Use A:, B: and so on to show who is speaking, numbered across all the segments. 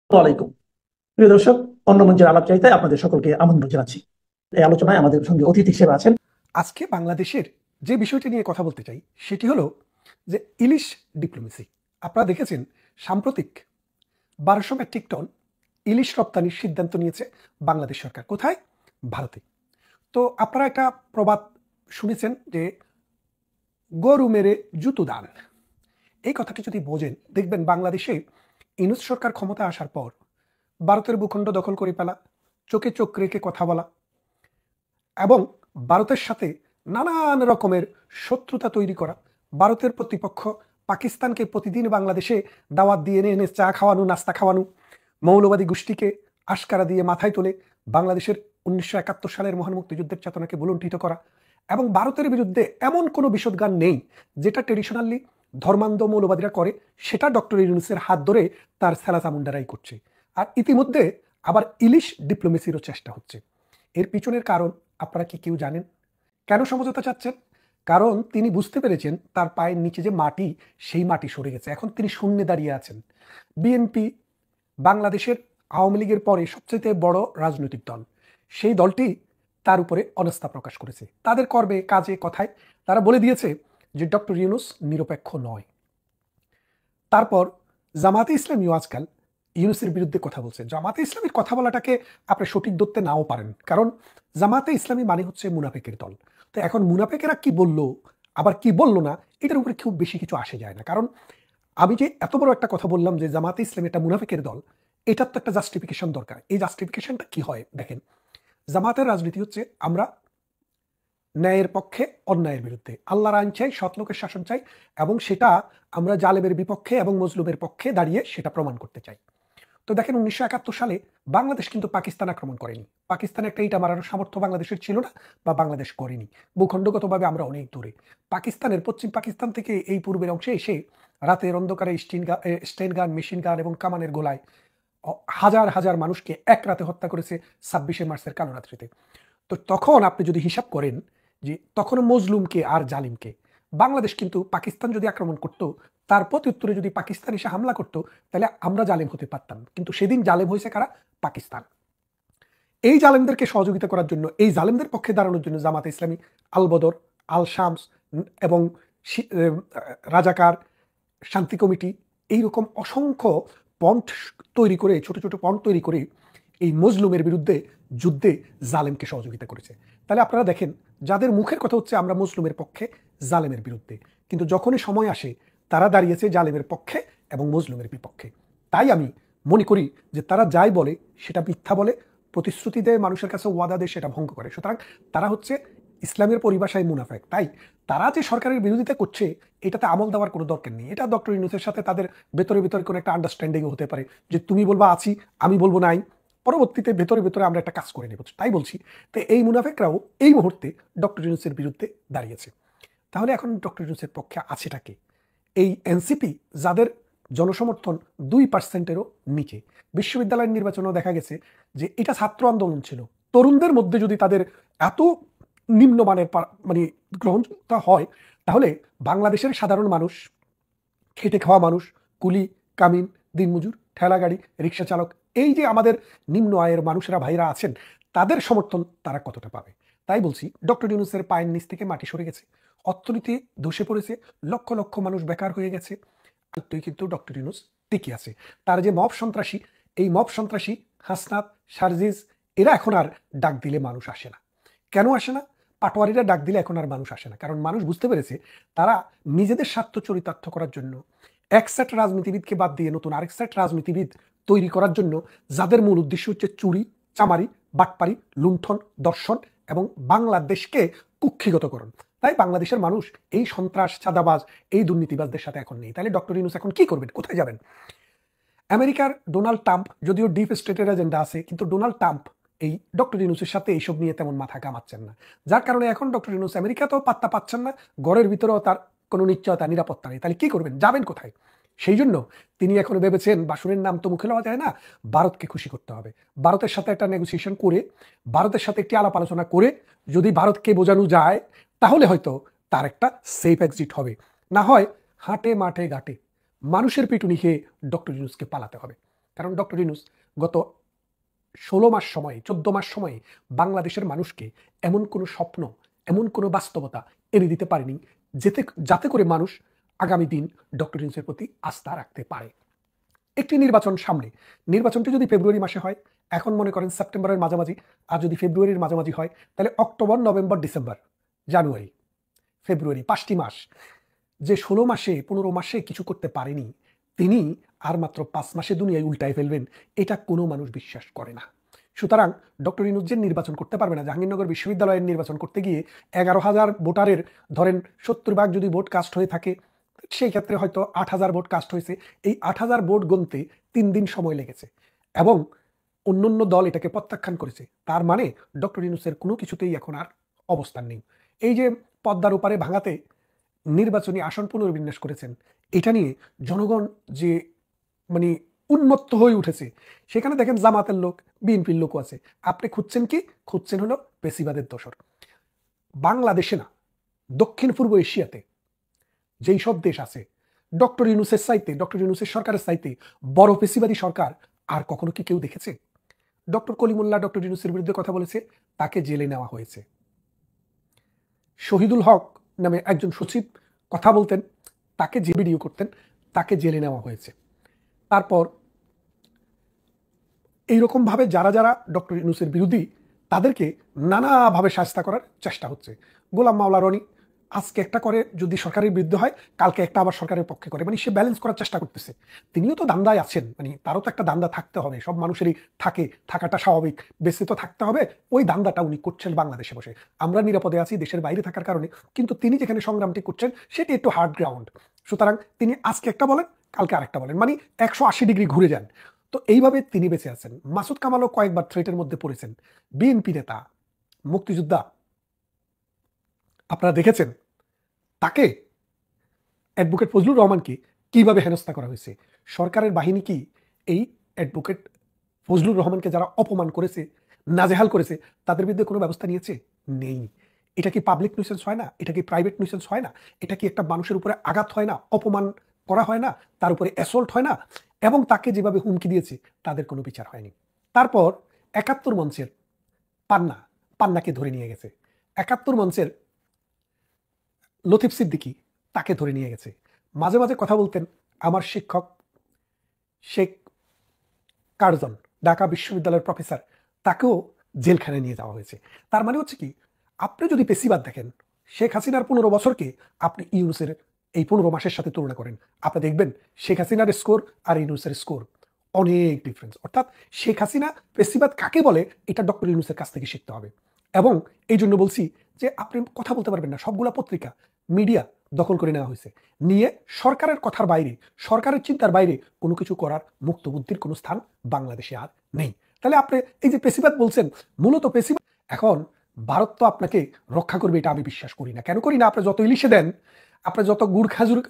A: আলাইকুম প্রিয় দর্শক, অন্য মঞ্চের আলাপচারিতায় আপনাদের সকলকে আমন্ত্রণ জানাচ্ছি। এই আলোচনায় আমাদের সঙ্গে অতিথি হিসেবে আছেন।
B: আজকে বাংলাদেশের যে বিষয়টি নিয়ে কথা বলতে চাই সেটি হলো যে ইলিশ ডিপ্লোমেসি। আপনারা দেখেছেন সাম্প্রতিক 1200 মেট্রিক টন ইলিশ রপ্তানির সিদ্ধান্ত নিয়েছে বাংলাদেশ সরকার। কোথায়? ভারতে। তো আপনারা একটা প্রবাদ শুনেছেন যে গরু মেরে জুতো দান। এই কথাটি যদি বোঝেন, দেখবেন বাংলাদেশে ইউনূস সরকার ক্ষমতা আসার পর ভারতের ভূখণ্ড দখল করে ফেলা, চোখে চোখ রেখে কথা বলা এবং ভারতের সাথে নানান রকমের শত্রুতা তৈরি করা, ভারতের প্রতিপক্ষ পাকিস্তানকে প্রতিদিন বাংলাদেশে দাওয়াত দিয়ে এনে এনে চা খাওয়ানো, নাস্তা খাওয়ানো, মৌলবাদী গোষ্ঠীকে আশকারা দিয়ে মাথায় তুলে বাংলাদেশের 1971 সালের মহান মুক্তিযুদ্ধের চেতনাকে ভুলুণ্ঠিত করা এবং ভারতের বিরুদ্ধে এমন কোনো বিশোদ্গান নেই যেটা ট্রেডিশনালি ধর্মান্ধ মৌলবাদীরা করে, সেটা ডক্টর ইউনূসের হাত ধরে তার সেলাসামুন্ডারাই করছে। আর ইতিমধ্যে আবার ইলিশ ডিপ্লোমেসিরও চেষ্টা হচ্ছে। এর পিছনের কারণ আপনারা কি কেউ জানেন? কেন সমঝোতা চাচ্ছেন? কারণ তিনি বুঝতে পেরেছেন তার পায়ের নিচে যে মাটি, সেই মাটি সরে গেছে। এখন তিনি শূন্যে দাঁড়িয়ে আছেন। বিএনপি বাংলাদেশের আওয়ামী লীগের পরে সবচেয়ে বড় রাজনৈতিক দল। সেই দলটি তার উপরে অনাস্থা প্রকাশ করেছে। তাদের কর্মে, কাজে, কথায় তারা বলে দিয়েছে যে ডক্টর ইউনূস নিরপেক্ষ নয়। তারপর জামায়াতে ইসলামীও আজকাল ইউনূসের বিরুদ্ধে কথা বলছে। জামায়াতে ইসলামীর কথা বলাটাকে আপনি সঠিক ধরতে নাও পারেন, কারণ জামায়াতে ইসলামী মানে হচ্ছে মুনাফিকের দল। তো এখন মুনাফিকেরা কি বললো আবার কি বললো না, এটার উপরে খুব বেশি কিছু আসে যায় না। কারণ আমি যে এত বড় একটা কথা বললাম যে জামায়াতে ইসলামী একটা মুনাফিকের দল, এটার তো একটা জাস্টিফিকেশন দরকার। এই জাস্টিফিকেশনটা কি হয় দেখেন। জামায়াতের রাজনীতি হচ্ছে আমরা ন্যায়ের পক্ষে, অন্যায়ের বিরুদ্ধে, আল্লাহর আইন চাই, সৎ লোকের শাসন চাই এবং সেটা আমরা জালেমের বিপক্ষে এবং মজলুমের পক্ষে দাঁড়িয়ে সেটা প্রমাণ করতে চাই। তো দেখেন 1971 সালে বাংলাদেশ কিন্তু পাকিস্তান আক্রমণ করেনি। পাকিস্তান একটা ইটা মারার সামর্থ্য বাংলাদেশের ছিল না বা বাংলাদেশ করেনি। ভূখণ্ডগতভাবে আমরা অনেক দূরে। পাকিস্তানের পশ্চিম পাকিস্তান থেকে এই পূর্বের অংশে এসে রাতের অন্ধকারে স্টেন গান, মেশিন গান এবং কামানের গোলায় হাজার হাজার মানুষকে এক রাতে হত্যা করেছে 26শে মার্চের কালো রাত্রিতে। তো তখন আপনি যদি হিসাব করেন যে তখন মজলুমকে আর জালিমকে, বাংলাদেশ কিন্তু পাকিস্তান যদি আক্রমণ করত, তার প্রত্যুত্তরে যদি পাকিস্তান এসে হামলা করতো, তাহলে আমরা জালেম হতে পারতাম। কিন্তু সেদিন জালেম হয়েছে কারা? পাকিস্তান। এই জালেমদেরকে সহযোগিতা করার জন্য, এই জালেমদের পক্ষে দাঁড়ানোর জন্য জামাতে ইসলামী, আল বদর, আল শামস এবং রাজাকার, শান্তি কমিটি, এইরকম অসংখ্য পন্থ তৈরি করে, ছোট ছোট পন্থ তৈরি করে এই মজলুমের বিরুদ্ধে যুদ্ধে জালেমকে সহযোগিতা করেছে। তাহলে আপনারা দেখেন, যাদের মুখের কথা হচ্ছে আমরা মুসলিমের পক্ষে, জালেমের বিরুদ্ধে, কিন্তু যখনই সময় আসে তারা দাঁড়িয়েছে জালেমের পক্ষে এবং মজলুমের বিপক্ষে। তাই আমি মনে করি যে তারা যাই বলে সেটা মিথ্যা বলে, প্রতিশ্রুতি দেয়, মানুষের কাছে ওয়াদা দেয়, সেটা ভঙ্গ করে। সুতরাং তারা হচ্ছে ইসলামের পরিভাষায় মুনাফেক। তাই তারা যে সরকারের বিরোধিতা করছে, এটাতে আমল দেওয়ার কোনো দরকার নেই। এটা ডক্টর ইউনূসের সাথে তাদের ভেতরে ভেতরে কোনো একটা আন্ডারস্ট্যান্ডিংও হতে পারে যে তুমি বলবা আছি, আমি বলবো নাই, পরবর্তীতে ভেতরে ভেতরে আমরা একটা কাজ করে নেব। তাই বলছি, তো এই মুনাফেকরাও এই মুহূর্তে ডক্টর ইউনূসের বিরুদ্ধে দাঁড়িয়েছে। তাহলে এখন ডক্টর ইউনূসের পক্ষে আছেটা কে? এই এনসিপি, যাদের জনসমর্থন 2%-এরও নিচে। বিশ্ববিদ্যালয়ের নির্বাচনেও দেখা গেছে যে এটা ছাত্র আন্দোলন ছিল। তরুণদের মধ্যে যদি তাদের এত নিম্নমানের মানে গ্রহণযোগ্যতা হয়, তাহলে বাংলাদেশের সাধারণ মানুষ, খেটে খাওয়া মানুষ, কুলি, কামিন, দিনমজুর, ঠেলা গাড়ি, রিক্সা চালক, এই যে আমাদের নিম্ন আয়ের মানুষেরা, ভাইরা আছেন, তাদের সমর্থন তারা কতটা পাবে? তাই বলছি, ডক্টর ইউনূসের পায়ের নিচ থেকে মাটি সরে গেছে, অর্থনীতি ধসে পড়েছে, লক্ষ লক্ষ মানুষ বেকার হয়ে গেছে, কিন্তু ডক্টর ইউনূস টিকে আছে। তার যে মব সন্ত্রাসী, এই মব সন্ত্রাসী হাসনাত, সার্জিজ, এরা এখন আর ডাক দিলে মানুষ আসে না। কেন আসে না? পাটোয়ারিরা ডাক দিলে এখন আর মানুষ আসে না, কারণ মানুষ বুঝতে পেরেছে তারা নিজেদের স্বার্থ চরিতার্থ করার জন্য এক সেট রাজনীতিবিদকে বাদ দিয়ে নতুন আরেক সেট রাজনীতিবিদ তৈরি করার জন্য, যাদের মূল উদ্দেশ্য হচ্ছে চুরি, চামারি, বাটপারি, লুণ্ঠন, দর্শন এবং বাংলাদেশকে কুক্ষিগতকরণ। তাই বাংলাদেশের মানুষ এই সন্ত্রাস, চাঁদাবাজ, এই দুর্নীতিবাজদের সাথে এখন নেই। তাহলে ডক্টর ইউনূস এখন কি করবেন? কোথায় যাবেন? আমেরিকার ডোনাল্ড ট্রাম্প, যদিও ডিপ স্টেটের এজেন্ডা আছে, কিন্তু ডোনাল্ড ট্রাম্প এই ডক্টর ইউনূসের সাথে এইসব নিয়ে তেমন মাথা কামাচ্ছেন না। যার কারণে এখন ডক্টর ইউনূস আমেরিকাতেও পাত্তা পাচ্ছেন না, ঘরের ভিতরেও তার কোনো নিশ্চয়তা, নিরাপত্তা নেই। তাহলে কি করবেন? যাবেন কোথায়? সেই জন্য তিনি এখন ভেবেছেন, বাসুরের নাম তো মুখে লওয়া যায় না, ভারতকে খুশি করতে হবে। ভারতের সাথে একটা নেগোসিয়েশন করে, ভারতের সাথে একটি আলাপ আলোচনা করে যদি ভারতকে বোঝানো যায়, তাহলে হয়তো তার একটা সেফ এক্সিট হবে। না হয় হাটে মাঠে ঘাটে মানুষের পিটুনি খেয়ে ডক্টর ইউনূসকে পালাতে হবে। কারণ ডক্টর ইউনূস গত 16 মাস সময়ে 14 মাস সময়ে বাংলাদেশের মানুষকে এমন কোনো স্বপ্ন, এমন কোনো বাস্তবতা এনে দিতে পারেনি যাতে করে মানুষ আগামী দিন ডক্টর ইউনূসের প্রতি আস্থা রাখতে পারে। একটি নির্বাচন সামনে, নির্বাচনটি যদি ফেব্রুয়ারি মাসে হয়, এখন মনে করেন সেপ্টেম্বরের মাঝামাঝি, আর যদি ফেব্রুয়ারির মাঝামাঝি হয় তাহলে অক্টোবর, নভেম্বর, ডিসেম্বর, জানুয়ারি, ফেব্রুয়ারি, 5টি মাস। যে 16 মাসে 15 মাসে কিছু করতে পারেনি, তিনি আর মাত্র 5 মাসে দুনিয়ায় উল্টায় ফেলবেন, এটা কোনো মানুষ বিশ্বাস করে না। সুতরাং ডক্টর ইউনূস যে নির্বাচন করতে পারবে না, জাহাঙ্গীরনগর বিশ্ববিদ্যালয়ের নির্বাচন করতে গিয়ে 11,000 ভোটারের ধরেন 70 ভাগ যদি ভোট কাস্ট হয়ে থাকে, সেই ক্ষেত্রে হয়তো 8,000 ভোট কাস্ট হয়েছে। এই 8,000 ভোট গুনতে 3 দিন সময় লেগেছে এবং অন্যান্য দল এটাকে প্রত্যাখ্যান করেছে। তার মানে ডক্টর ইউনূসের কোনো কিছুতেই এখন আর অবস্থান নেই। এই যে পদ্মার ওপারে ভাঙাতে নির্বাচনী আসন পুনর্বিন্যাস করেছেন, এটা নিয়ে জনগণ যে মানে উন্মত্ত হয়ে উঠেছে, সেখানে দেখেন জামাতের লোক, বিএনপির লোকও আছে। আপনি খুঁজছেন কি? খুঁজছেন হলো পেশিবাদের দোসর। বাংলাদেশে না, দক্ষিণ পূর্ব এশিয়াতে যেই সব দেশ আছে, ডক্টর ইউনূসের চাইতে, ডক্টর ইউনূসের সরকারের চাইতে বড় পেশিবাদী সরকার আর কখনো কি কেউ দেখেছে? ডক্টর কলিমুল্লাহ ডক্টর ইউনূসের বিরুদ্ধে কথা বলেছে, তাকে জেলে নেওয়া হয়েছে। শহীদুল হক নামে একজন সচিব কথা বলতেন, তাকে যে ভিডিও করতেন, তাকে জেলে নেওয়া হয়েছে। তারপর এইরকমভাবে যারা যারা ডক্টর ইউনূসের বিরোধী, তাদেরকে নানাভাবে শাস্তি করার চেষ্টা হচ্ছে। গোলাম মাওলা রনি আজকে একটা করে যদি সরকারের বিরুদ্ধে হয়, কালকে একটা আবার সরকারের পক্ষে করে, মানে সে ব্যালেন্স করার চেষ্টা করতেছে। তিনিও তো দান্দায় আছেন, মানে তারও তো একটা দান্দা থাকতে হবে, সব মানুষেরই থাকে, থাকাটা স্বাভাবিক, বেঁচে তো থাকতে হবে। ওই দান্দাটা উনি করছেন বাংলাদেশে বসে। আমরা নিরাপদে আছি দেশের বাইরে থাকার কারণে, কিন্তু তিনি যেখানে সংগ্রামটি করছেন সেটি একটু হার্ড গ্রাউন্ড। সুতরাং তিনি আজকে একটা বলেন, কালকে আরেকটা বলেন, মানে 180 ডিগ্রি ঘুরে যান। তো এইভাবে তিনি বেঁচে আছেন। মাসুদ কামালও কয়েকবার থ্রেটের মধ্যে পড়েছেন। বিএনপি নেতা, মুক্তিযোদ্ধা, আপনারা দেখেছেন তাকে, অ্যাডভোকেট ফজলুর রহমানকে কিভাবে হেনস্থা করা হয়েছে। সরকারের বাহিনী কি এই অ্যাডভোকেট ফজলুর রহমানকে যারা অপমান করেছে, নাজেহাল করেছে, তাদের বিরুদ্ধে কোনো ব্যবস্থা নিয়েছে? নেই। এটা কি পাবলিক নিউসেন্স হয় না? এটা কি প্রাইভেট নিউসেন্স হয় না? এটা কি একটা মানুষের উপরে আঘাত হয় না? অপমান করা হয় না? তার উপরে অ্যাসল্ট হয় না? এবং তাকে যেভাবে হুমকি দিয়েছে, তাদের কোনো বিচার হয়নি। তারপর 71 মঞ্চের পান্নাকে ধরে নিয়ে গেছে। 71 মঞ্চের লতিফ সিদ্দিকী, তাকে ধরে নিয়ে গেছে। মাঝে মাঝে কথা বলতেন আমার শিক্ষক শেখ কার্জন, ঢাকা বিশ্ববিদ্যালয়ের প্রফেসর, তাকেও জেলখানায় নিয়ে যাওয়া হয়েছে। তার মানে হচ্ছে কি, আপনি যদি পেশিবাদ দেখেন, শেখ হাসিনার 15 বছরকে আপনি ইউনূসের এই 15 মাসের সাথে তুলনা করেন, আপনি দেখবেন শেখ হাসিনার স্কোর আর ইউনূসের স্কোর অনেক ডিফারেন্স। অর্থাৎ শেখ হাসিনা পেশিবাদ কাকে বলে, এটা ডক্টর ইউনূসের কাছ থেকে শিখতে হবে। এবং এই জন্য বলছি যে আপনি কথা বলতে পারবেন না। সবগুলা পত্রিকা, মিডিয়া দখল করে নেওয়া হয়েছে, নিয়ে সরকারের কথার বাইরে, সরকারের চিন্তার বাইরে কোনো কিছু করার মুক্ত বুদ্ধির কোনো স্থান বাংলাদেশে আর নেই। তাহলে আপনি এই যে পেশিবাদ বলছেন, মূলত পেশিবাদ। এখন ভারত তো আপনাকে রক্ষা করবে এটা আমি বিশ্বাস করি না। কেন করি না? আপনি যত ইলিশে দেন, আপনি যত গুড়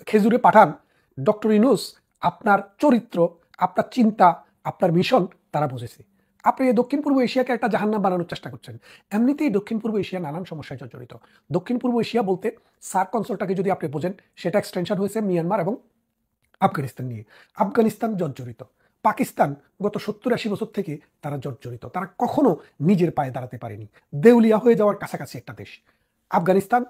B: খেজুরে পাঠান, ডক্টর ইউনূস আপনার চরিত্র, আপনার চিন্তা, আপনার মিশন তারা বুঝেছে। আপনি এই দক্ষিণ পূর্ব এশিয়াকে একটা জাহান্নাম বানানোর চেষ্টা করছেন। এমনিতেই দক্ষিণ পূর্ব এশিয়া নানান সমস্যায় জর্জরিত। দক্ষিণ পূর্ব এশিয়া বলতে সার্ক অঞ্চলটাকে যদি আপনি বোঝেন, সেটা এক্সটেনশন হয়েছে মিয়ানমার এবং আফগানিস্তান নিয়ে। আফগানিস্তান জর্জরিত, পাকিস্তান গত 70-80 বছর থেকে তারা জর্জরিত। তারা কখনো নিজের পায়ে দাঁড়াতে পারেনি, দেউলিয়া হয়ে যাওয়ার কাছাকাছি একটা দেশ আফগানিস্তান,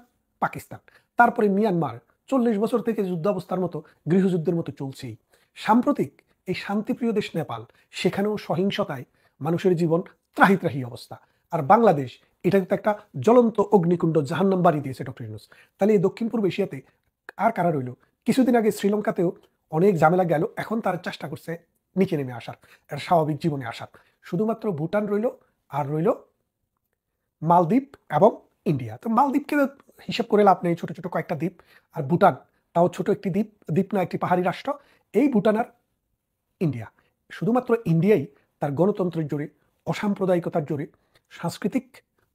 B: পাকিস্তান। তারপরে মিয়ানমার 40 বছর থেকে যুদ্ধাবস্থার মতো, গৃহযুদ্ধের মতো চলছেই। সাম্প্রতিক এই শান্তিপ্রিয় দেশ নেপাল, সেখানেও সহিংসতায় মানুষের জীবন ত্রাহি ত্রাহি অবস্থা। আর বাংলাদেশ, এটা তো একটা জ্বলন্ত অগ্নিকুণ্ড, জাহান্নাম বাড়ি দিয়েছে ডক্টর ইউনূস। তাহলে এই দক্ষিণ পূর্ব এশিয়াতে আর কারা রইল? কিছুদিন আগে শ্রীলঙ্কাতেও অনেক ঝামেলা গেল, এখন তারা চেষ্টা করছে নিচে নেমে আসার, একটা স্বাভাবিক জীবনে আসার। শুধুমাত্র ভুটান রইল, আর রইল মালদ্বীপ এবং ইন্ডিয়া। তো মালদ্বীপকে হিসেব করে লাভ নেই, ছোট ছোট কয়েকটা দ্বীপ। আর ভুটান, তাও ছোট একটি দ্বীপ, দ্বীপ না, একটি পাহাড়ি রাষ্ট্র। এই ভুটান আর ইন্ডিয়া, শুধুমাত্র ইন্ডিয়াই তার গণতন্ত্রের জোরে, অসাম্প্রদায়িকতার জোরে, সাংস্কৃতিক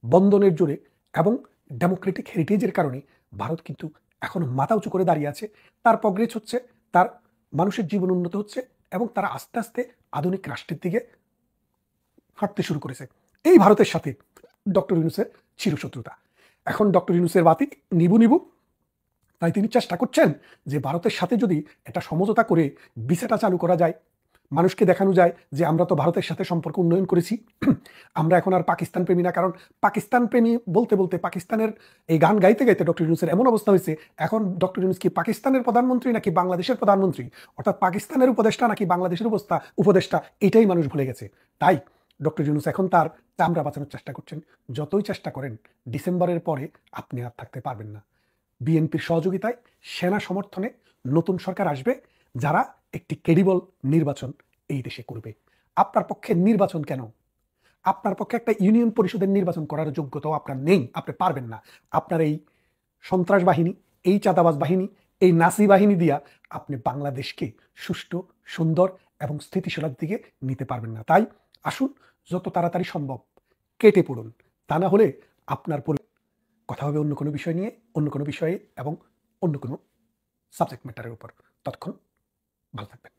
B: বন্ধনের জোরে এবং ডেমোক্রেটিক হেরিটেজের কারণে ভারত কিন্তু এখন মাথা উঁচু করে দাঁড়িয়ে আছে। তার প্রগ্রেস হচ্ছে, তার মানুষের জীবন উন্নত হচ্ছে এবং তারা আস্তে আস্তে আধুনিক রাষ্ট্রের দিকে হাঁটতে শুরু করেছে। এই ভারতের সাথে ডক্টর ইউনূসের চিরশত্রুতা। এখন ডক্টর ইউনূসের বাতি নিবু নিবু, তাই তিনি চেষ্টা করছেন যে ভারতের সাথে যদি একটা সমঝোতা করে ভিসাটা চালু করা যায়, মানুষকে দেখানো যায় যে আমরা তো ভারতের সাথে সম্পর্ক উন্নয়ন করেছি, আমরা এখন আর পাকিস্তান প্রেমী না। কারণ পাকিস্তান প্রেমী বলতে বলতে পাকিস্তানের এই গান গাইতে গাইতে ডক্টর ইউনূসের এমন অবস্থা হয়েছে, এখন ডক্টর ইউনূস কি পাকিস্তানের প্রধানমন্ত্রী নাকি বাংলাদেশের প্রধানমন্ত্রী, অর্থাৎ পাকিস্তানের উপদেষ্টা নাকি বাংলাদেশের উপদেষ্টা, এটাই মানুষ ভুলে গেছে। তাই ডক্টর ইউনূস এখন তার চামড়া বাঁচানোর চেষ্টা করছেন। যতই চেষ্টা করেন, ডিসেম্বরের পরে আপনি আর থাকতে পারবেন না। বিএনপির সহযোগিতায়, সেনা সমর্থনে নতুন সরকার আসবে, যারা একটি ক্রেডিবল নির্বাচন এই দেশে করবে। আপনার পক্ষে নির্বাচন কেন? আপনার পক্ষে একটা ইউনিয়ন পরিষদের নির্বাচন করার যোগ্যতাও আপনার নেই, আপনি পারবেন না। আপনার এই সন্ত্রাস বাহিনী, এই চাঁদাবাজ বাহিনী, এই নাসি বাহিনী দিয়া আপনি বাংলাদেশকে সুষ্ঠু, সুন্দর এবং স্থিতিশীলার দিকে নিতে পারবেন না। তাই আসুন, যত তাড়াতাড়ি সম্ভব কেটে পড়ুন। তা না হলে আপনার কথা হবে অন্য কোনো বিষয় নিয়ে, অন্য কোনো বিষয়ে এবং অন্য কোনো সাবজেক্ট ম্যাটারের উপর। ততক্ষণ ভালো থাকবেন।